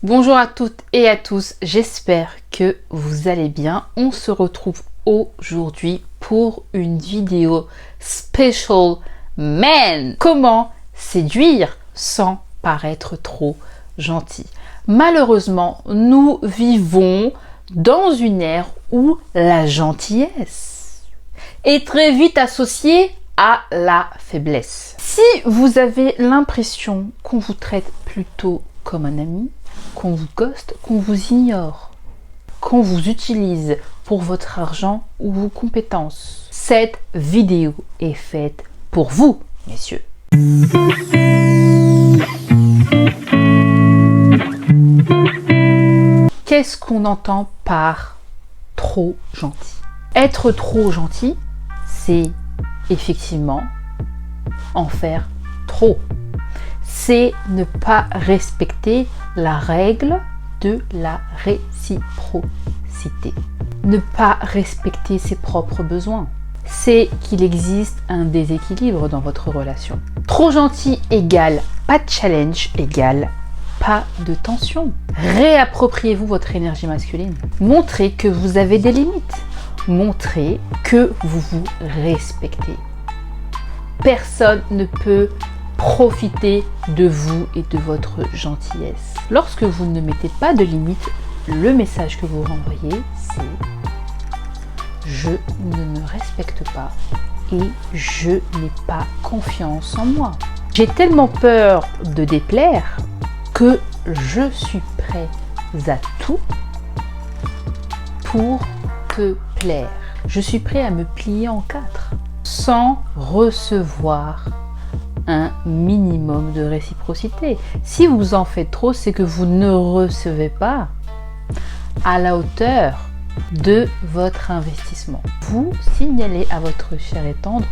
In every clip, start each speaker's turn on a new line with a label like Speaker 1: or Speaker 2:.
Speaker 1: Bonjour à toutes et à tous, j'espère que vous allez bien. On se retrouve aujourd'hui pour une vidéo special man. Comment séduire sans paraître trop gentil. Malheureusement, nous vivons dans une ère où la gentillesse est très vite associée à la faiblesse. Si vous avez l'impression qu'on vous traite plutôt comme un ami, qu'on vous ghoste, qu'on vous ignore, qu'on vous utilise pour votre argent ou vos compétences, cette vidéo est faite pour vous, messieurs. Qu'est-ce qu'on entend par trop gentil? Être trop gentil, c'est effectivement en faire trop. C'est ne pas respecter la règle de la réciprocité. Ne pas respecter ses propres besoins. C'est qu'il existe un déséquilibre dans votre relation. Trop gentil égale pas de challenge égale pas de tension. Réappropriez-vous votre énergie masculine. Montrez que vous avez des limites. Montrez que vous vous respectez. Personne ne peut profiter de vous et de votre gentillesse. Lorsque vous ne mettez pas de limite, le message que vous renvoyez, c'est « Je ne me respecte pas et je n'ai pas confiance en moi. J'ai tellement peur de déplaire que je suis prêt à tout pour te plaire. Je suis prêt à me plier en quatre sans recevoir un minimum de réciprocité. Si vous en faites trop, c'est que vous ne recevez pas à la hauteur de votre investissement. Vous signalez à votre chair et tendre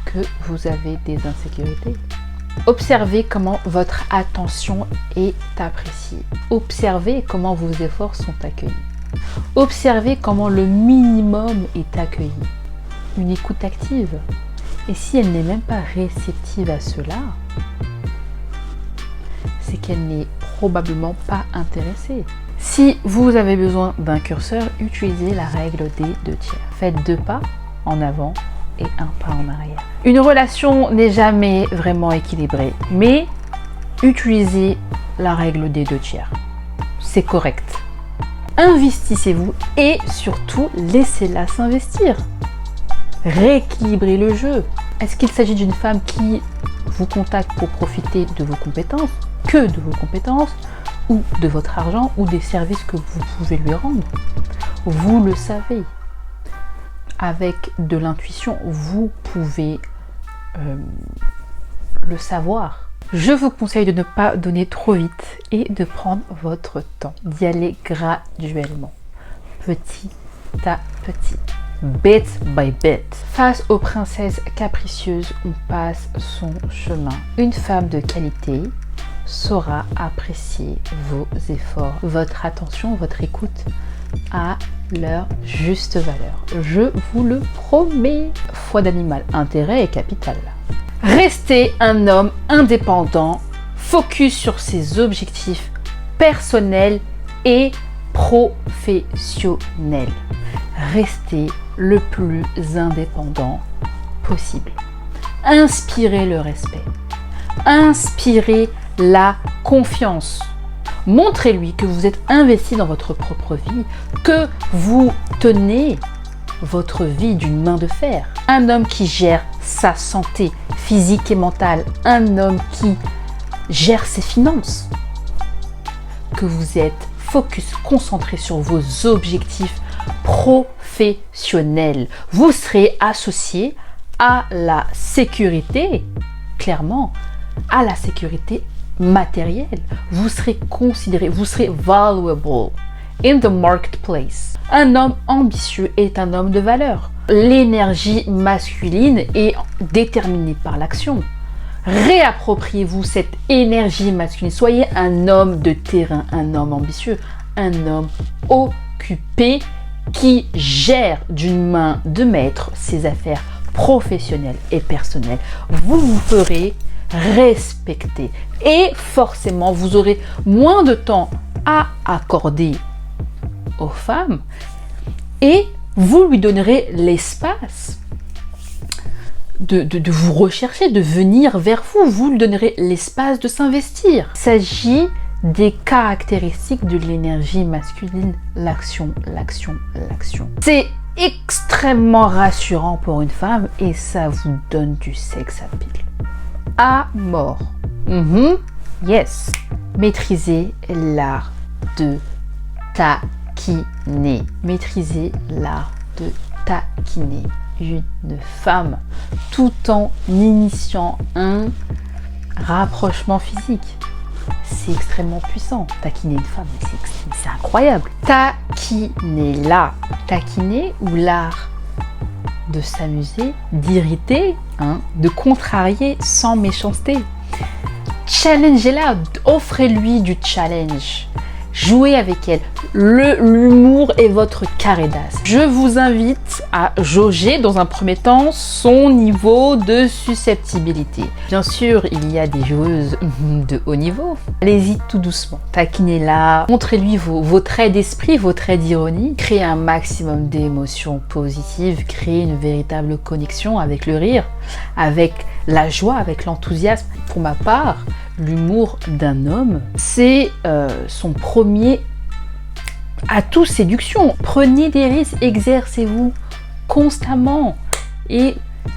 Speaker 1: que vous avez des insécurités. Observez comment votre attention est appréciée. Observez comment vos efforts sont accueillis. Observez comment le minimum est accueilli. Une écoute active. Et si elle n'est même pas réceptive à cela, c'est qu'elle n'est probablement pas intéressée. Si vous avez besoin d'un curseur, utilisez la règle des 2 tiers. Faites 2 pas en avant et 1 pas en arrière. Une relation n'est jamais vraiment équilibrée, mais utilisez la règle des 2 tiers. C'est correct. Investissez-vous et surtout laissez-la s'investir. Rééquilibrez le jeu. Est-ce qu'il s'agit d'une femme qui vous contacte pour profiter de vos compétences, que de vos compétences, ou de votre argent, ou des services que vous pouvez lui rendre? Vous le savez. Avec de l'intuition, vous pouvez le savoir. Je vous conseille de ne pas donner trop vite et de prendre votre temps, d'y aller graduellement, petit à petit. Bit by bit. Face aux princesses capricieuses, on passe son chemin. Une femme de qualité saura apprécier vos efforts, votre attention, votre écoute à leur juste valeur. Je vous le promets. Foi d'animal, intérêt est capital. Restez un homme indépendant, focus sur ses objectifs personnels et professionnels. Restez le plus indépendant possible. Inspirez le respect. Inspirez la confiance. Montrez-lui que vous êtes investi dans votre propre vie, que vous tenez votre vie d'une main de fer. Un homme qui gère sa santé physique et mentale. Un homme qui gère ses finances. Que vous êtes focus, concentré sur vos objectifs professionnel. Vous serez associé à la sécurité, clairement, à la sécurité matérielle. Vous serez considéré, vous serez valuable in the marketplace. Un homme ambitieux est un homme de valeur. L'énergie masculine est déterminée par l'action. Réappropriez-vous cette énergie masculine. Soyez un homme de terrain, un homme ambitieux, un homme occupé qui gère d'une main de maître ses affaires professionnelles et personnelles. Vous vous ferez respecter et forcément vous aurez moins de temps à accorder aux femmes et vous lui donnerez l'espace de vous rechercher, de venir vers vous. Vous lui donnerez l'espace de s'investir. Il s'agit des caractéristiques de l'énergie masculine, l'action, l'action, l'action. C'est extrêmement rassurant pour une femme et ça vous donne du sex appeal. À mort. Yes. Maîtrisez l'art de taquiner. Maîtrisez l'art de taquiner une femme tout en initiant un rapprochement physique. C'est extrêmement puissant. Taquiner une femme, c'est incroyable. Taquiner-la. Taquiner ou l'art de s'amuser, d'irriter, de contrarier sans méchanceté. Challengez-la, offrez-lui du challenge. Jouez avec elle. L'humour est votre carré d'as. Je vous invite à jauger dans un premier temps son niveau de susceptibilité. Bien sûr, il y a des joueuses de haut niveau. Allez-y tout doucement. Taquinez-la. Montrez-lui vos traits d'esprit, vos traits d'ironie. Créez un maximum d'émotions positives. Créez une véritable connexion avec le rire, avec la joie, avec l'enthousiasme. Pour ma part, l'humour d'un homme, c'est son premier atout séduction. Prenez des risques, exercez-vous constamment et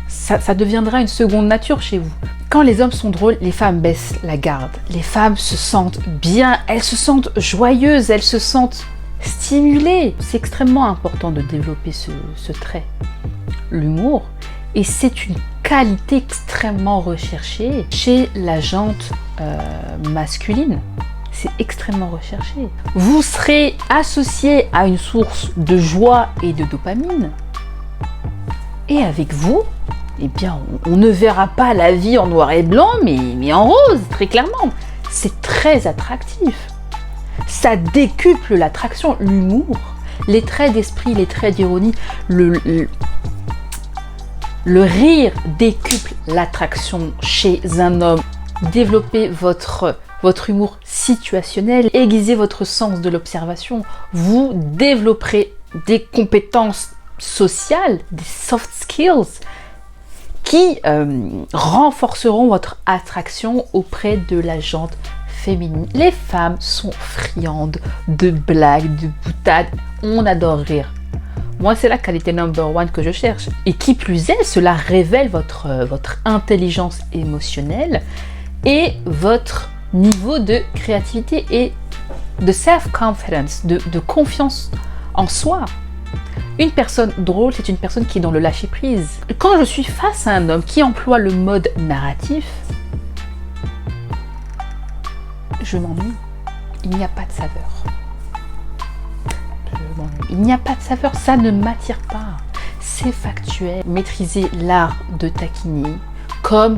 Speaker 1: ça deviendra une seconde nature chez vous. Quand les hommes sont drôles, les femmes baissent la garde. Les femmes se sentent bien, elles se sentent joyeuses, elles se sentent stimulées. C'est extrêmement important de développer ce trait, l'humour. Et c'est une qualité extrêmement recherchée chez la jante masculine. C'est extrêmement recherché. Vous serez associé à une source de joie et de dopamine. Et avec vous, eh bien, on ne verra pas la vie en noir et blanc, mais en rose, très clairement. C'est très attractif. Ça décuple l'attraction, l'humour, les traits d'esprit, les traits d'ironie, le rire décuple l'attraction chez un homme. Développez votre humour situationnel, aiguisez votre sens de l'observation. Vous développerez des compétences sociales, des soft skills qui renforceront votre attraction auprès de la jante féminine. Les femmes sont friandes de blagues, de boutades. On adore rire. Moi, c'est la qualité number one que je cherche. Et qui plus est, cela révèle votre intelligence émotionnelle et votre niveau de créativité et de self-confidence, de confiance en soi. Une personne drôle, c'est une personne qui est dans le lâcher-prise. Quand je suis face à un homme qui emploie le mode narratif, je m'ennuie. Il n'y a pas de saveur. Il n'y a pas de saveur, ça ne m'attire pas. C'est factuel. Maîtriser l'art de taquiner comme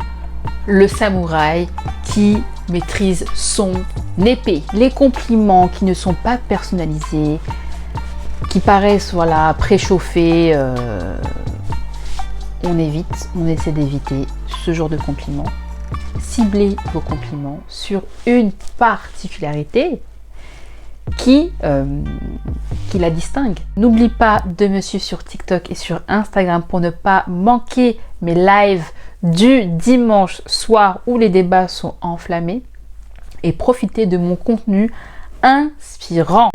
Speaker 1: le samouraï qui maîtrise son épée. Les compliments qui ne sont pas personnalisés, qui paraissent préchauffés, on essaie d'éviter ce genre de compliments. Ciblez vos compliments sur une particularité qui la distingue. N'oublie pas de me suivre sur TikTok et sur Instagram pour ne pas manquer mes lives du dimanche soir où les débats sont enflammés et profitez de mon contenu inspirant.